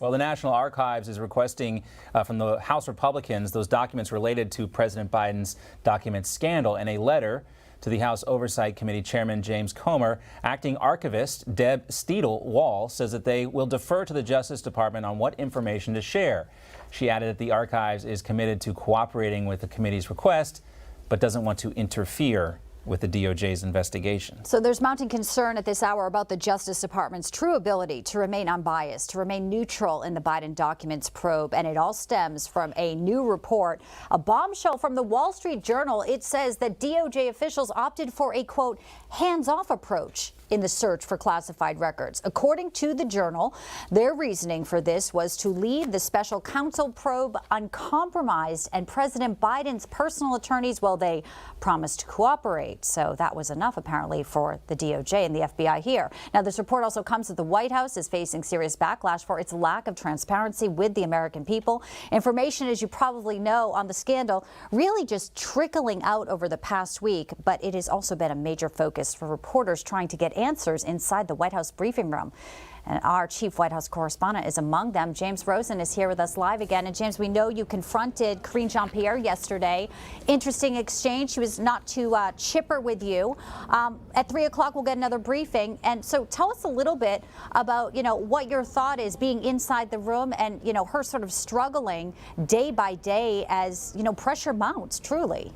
Well, the National Archives is requesting from the House Republicans those documents related to President Biden's document scandal. In a letter to the House Oversight Committee Chairman James Comer, acting archivist Deb Steedle-Wall says that they will defer to the Justice Department on what information to share. She added that the archives is committed to cooperating with the committee's request, but doesn't want to interfere with the DOJ's investigation. So there's mounting concern at this hour about the Justice Department's true ability to remain unbiased, to remain neutral in the Biden documents probe. And it all stems from a new report, a bombshell from the Wall Street Journal. It says that DOJ officials opted for a, quote, hands-off approach in the search for classified records. According to the Journal, their reasoning for this was to leave the special counsel probe uncompromised, and President Biden's personal attorneys, well, they promised to cooperate. So that was enough, apparently, for the DOJ and the FBI here. Now, this report also comes as the White House is facing serious backlash for its lack of transparency with the American people. Information, as you probably know, on the scandal really just trickling out over the past week, but it has also been a major focus for reporters trying to get answers inside the White House briefing room. And our chief White House correspondent is among them. James Rosen is here with us live again. And James, we know you confronted Karine Jean-Pierre yesterday. Interesting exchange. She was not too chipper with you. At 3 o'clock, we'll get another briefing. And so tell us a little bit about, what your thought is being inside the room and, her sort of struggling day by day as, pressure mounts, truly.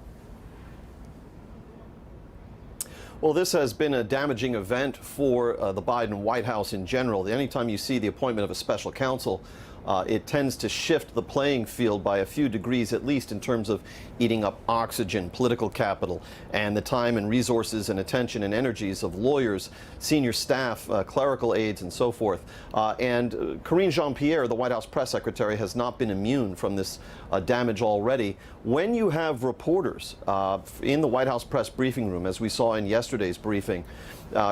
Well, this has been a damaging event for the Biden White House in general. Anytime you see the appointment of a special counsel, it tends to shift the playing field by a few degrees, at least in terms of eating up oxygen, political capital, and the time and resources and attention and energies of lawyers, senior staff, clerical aides, and so forth. And Karine Jean-Pierre, the White House press secretary, has not been immune from this damage already. When you have reporters in the White House press briefing room, as we saw in yesterday's briefing,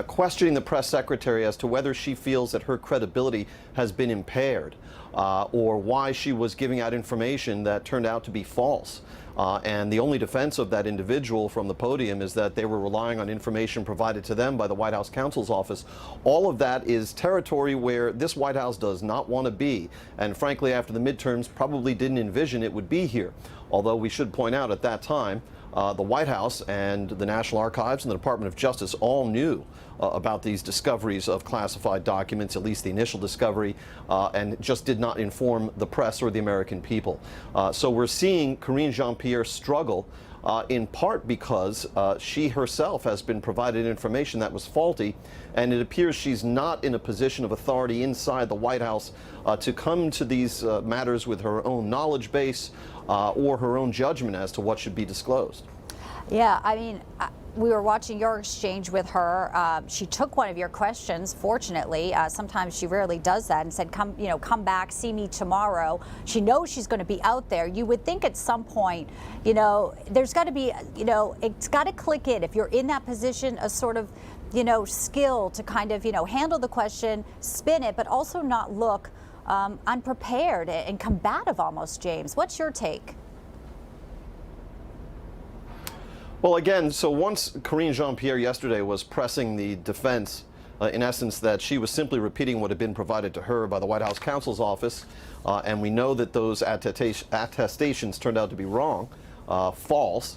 questioning the press secretary as to whether she feels that her credibility has been impaired, or why she was giving out information that turned out to be false. And the only defense of that individual from the podium is that they were relying on information provided to them by the White House counsel's office. All of that is territory where this White House does not want to be. And frankly, after the midterms, probably didn't envision it would be here. Although we should point out at that time, the White House and the National Archives and the Department of Justice all knew about these discoveries of classified documents, at least the initial discovery, and just did not inform the press or the American people. So we're seeing Karine Jean-Pierre struggle in part because she herself has been provided information that was faulty, and it appears she's not in a position of authority inside the White House to come to these matters with her own knowledge base or her own judgment as to what should be disclosed. Yeah, I mean, we were watching your exchange with her. She took one of your questions, fortunately. Sometimes she rarely does that, and said, come back, see me tomorrow. She knows she's going to be out there. You would think at some point, there's got to be, it's got to click in. If you're in that position, a sort of, skill to kind of, handle the question, spin it, but also not look unprepared and combative almost, James. What's your take? Well, again, so once Karine Jean-Pierre yesterday was pressing the defense, in essence, that she was simply repeating what had been provided to her by the White House counsel's office, and we know that those attestations turned out to be wrong, false,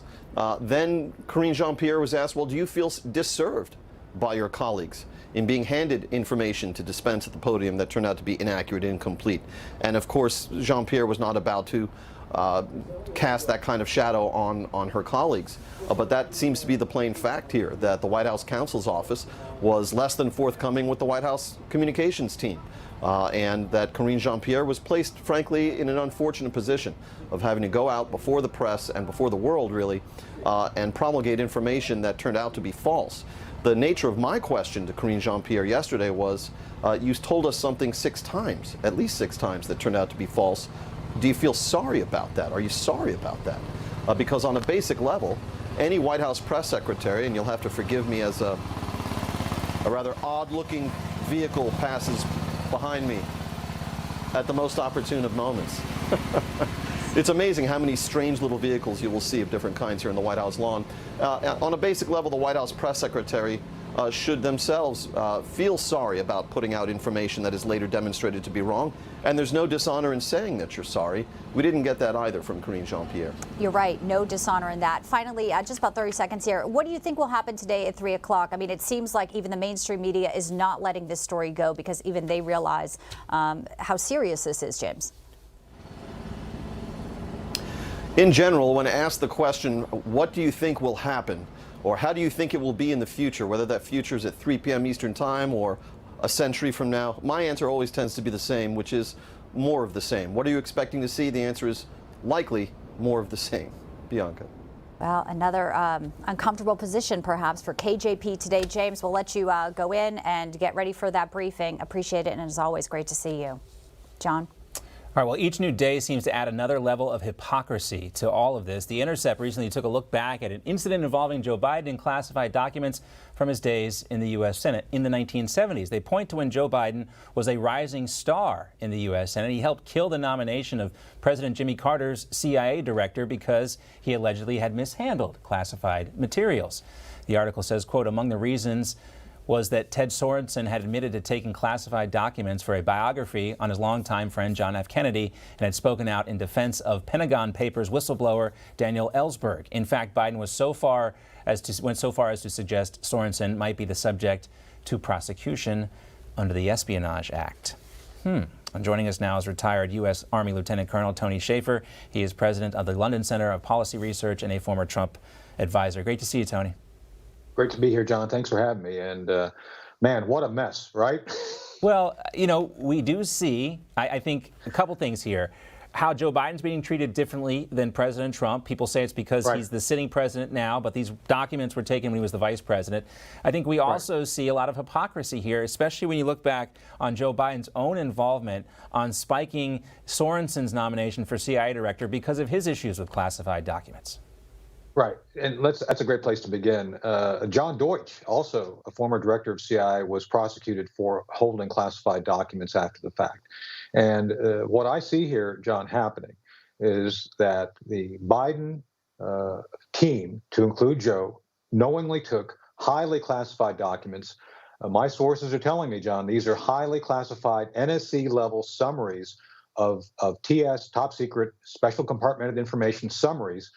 then Karine Jean-Pierre was asked, well, do you feel disserved by your colleagues in being handed information to dispense at the podium that turned out to be inaccurate, incomplete? And of course, Jean-Pierre was not about to cast that kind of shadow on her colleagues. But that seems to be the plain fact here, that the White House counsel's office was less than forthcoming with the White House communications team. And that Karine Jean-Pierre was placed, frankly, in an unfortunate position of having to go out before the press and before the world, really, and promulgate information that turned out to be false. The nature of my question to Karine Jean-Pierre yesterday was, you told us something 6 times, at least 6 times, that turned out to be false. Do you feel sorry about that? Are you sorry about that? Because on a basic level, any White House press secretary, and you'll have to forgive me as a rather odd-looking vehicle passes behind me at the most opportune of moments. It's amazing how many strange little vehicles you will see of different kinds here in the White House lawn. On a basic level, the White House press secretary should themselves feel sorry about putting out information that is later demonstrated to be wrong. And there's no dishonor in saying that you're sorry. We didn't get that either from Karine Jean-Pierre. You're right. No dishonor in that. Finally, just about 30 seconds here. What do you think will happen today at 3 o'clock? I mean, it seems like even the mainstream media is not letting this story go because even they realize how serious this is, James. In general, when asked the question, what do you think will happen? Or how do you think it will be in the future, whether that future is at 3 p.m. Eastern Time or a century from now? My answer always tends to be the same, which is more of the same. What are you expecting to see? The answer is likely more of the same. Bianca. Well, another uncomfortable position perhaps for KJP today. James, we'll let you go in and get ready for that briefing. Appreciate it, and as always, great to see you. John? All right, well, each new day seems to add another level of hypocrisy to all of this. The Intercept recently took a look back at an incident involving Joe Biden and classified documents from his days in the U.S. Senate in the 1970s. They point to when Joe Biden was a rising star in the U.S. Senate. He helped kill the nomination of President Jimmy Carter's CIA director because he allegedly had mishandled classified materials. The article says, quote, among the reasons was that Ted Sorensen had admitted to taking classified documents for a biography on his longtime friend John F. Kennedy and had spoken out in defense of Pentagon Papers whistleblower Daniel Ellsberg. In fact, Biden went so far as to suggest Sorensen might be the subject to prosecution under the Espionage Act. And joining us now is retired U.S. Army Lieutenant Colonel Tony Shaffer. He is president of the London Center of Policy Research and a former Trump advisor. Great to see you, Tony. Great to be here, John. Thanks for having me. And man, what a mess, right? Well, you know, we do see, I think, a couple things here. How Joe Biden's being treated differently than President Trump. People say it's because he's the sitting president now, but these documents were taken when he was the vice president. I think we also see a lot of hypocrisy here, especially when you look back on Joe Biden's own involvement on spiking Sorensen's nomination for CIA director because of his issues with classified documents. Right. And that's a great place to begin. John Deutsch, also a former director of CIA, was prosecuted for holding classified documents after the fact. And what I see here, John, happening is that the Biden team, to include Joe, knowingly took highly classified documents. My sources are telling me, John, these are highly classified NSC-level summaries of TS, top secret, special compartmented information summaries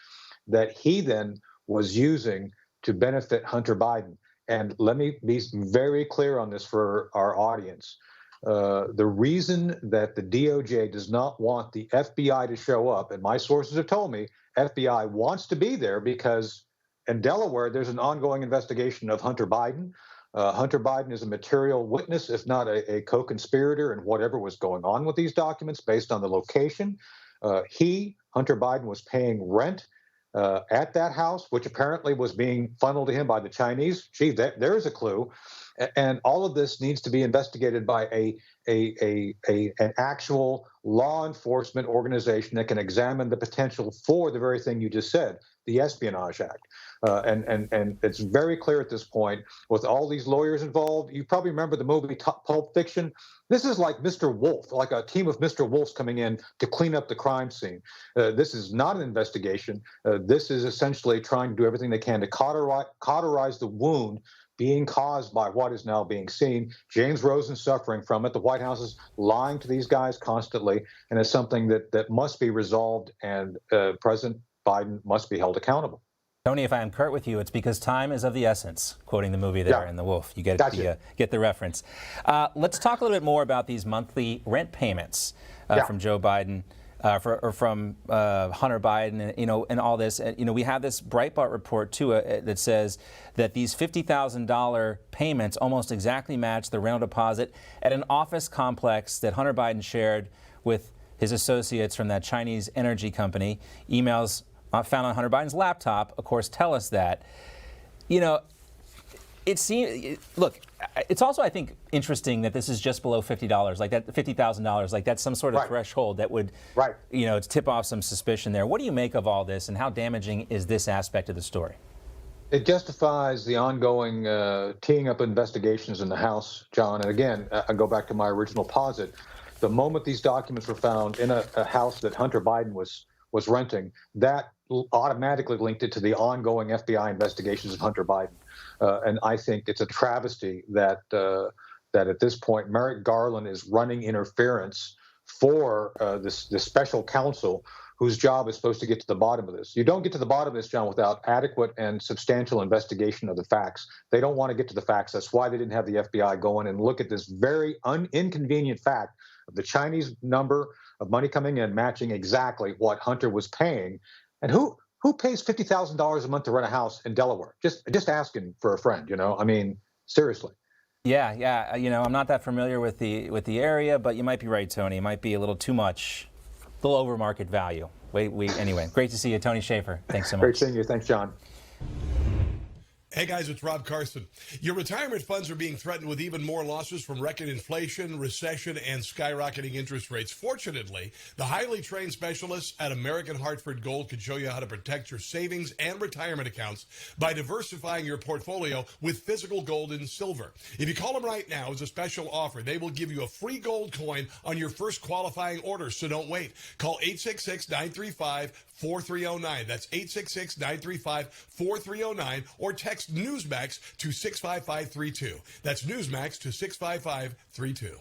that he then was using to benefit Hunter Biden. And let me be very clear on this for our audience. The reason that the DOJ does not want the FBI to show up, and my sources have told me FBI wants to be there because in Delaware, there's an ongoing investigation of Hunter Biden. Hunter Biden is a material witness, if not a co-conspirator in whatever was going on with these documents based on the location. Hunter Biden, was paying rent at that house, which apparently was being funneled to him by the Chinese. Gee, there's a clue. And all of this needs to be investigated by an actual law enforcement organization that can examine the potential for the very thing you just said, the Espionage Act. And it's very clear at this point, with all these lawyers involved. You probably remember the movie Pulp Fiction. This is like Mr. Wolf, like a team of Mr. Wolves coming in to clean up the crime scene. This is not an investigation. This is essentially trying to do everything they can to cauterize the wound being caused by what is now being seen. James Rosen suffering from it. The White House is lying to these guys constantly, and it's something that must be resolved, and President Biden must be held accountable. Tony, if I am curt with you, it's because time is of the essence, quoting the movie there in The Wolf. You get the reference. Let's talk a little bit more about these monthly rent payments from Joe Biden. From Hunter Biden, and all this. We have this Breitbart report too that says that these $50,000 payments almost exactly match the rental deposit at an office complex that Hunter Biden shared with his associates from that Chinese energy company. Emails found on Hunter Biden's laptop, of course, tell us that. It seems. Look, it's also, I think, interesting that this is just below $50, like that $50,000, like that's some sort of threshold that would, tip off some suspicion there. What do you make of all this, and how damaging is this aspect of the story? It justifies the ongoing teeing up investigations in the House, John. And again, I go back to my original posit. The moment these documents were found in a house that Hunter Biden was renting, that automatically linked it to the ongoing FBI investigations of Hunter Biden. And I think it's a travesty that that at this point Merrick Garland is running interference for this special counsel whose job is supposed to get to the bottom of this. You don't get to the bottom of this, John, without adequate and substantial investigation of the facts. They don't want to get to the facts. That's why they didn't have the FBI go in and look at this very inconvenient fact of the Chinese number of money coming in matching exactly what Hunter was paying. And who pays $50,000 a month to rent a house in Delaware? Just asking for a friend, you know? I mean, seriously. Yeah. You know, I'm not that familiar with the area, but you might be right, Tony. It might be a little too much, a little over market value. Anyway, great to see you, Tony Shaffer. Thanks so much. Great seeing you. Thanks, John. Hey guys, it's Rob Carson. Your retirement funds are being threatened with even more losses from record inflation, recession, and skyrocketing interest rates. Fortunately, the highly trained specialists at American Hartford Gold can show you how to protect your savings and retirement accounts by diversifying your portfolio with physical gold and silver. If you call them right now as a special offer, they will give you a free gold coin on your first qualifying order, so don't wait. Call 866-935-4309. That's 866-935-4309, or text Newsmax to 65532. That's Newsmax to 65532.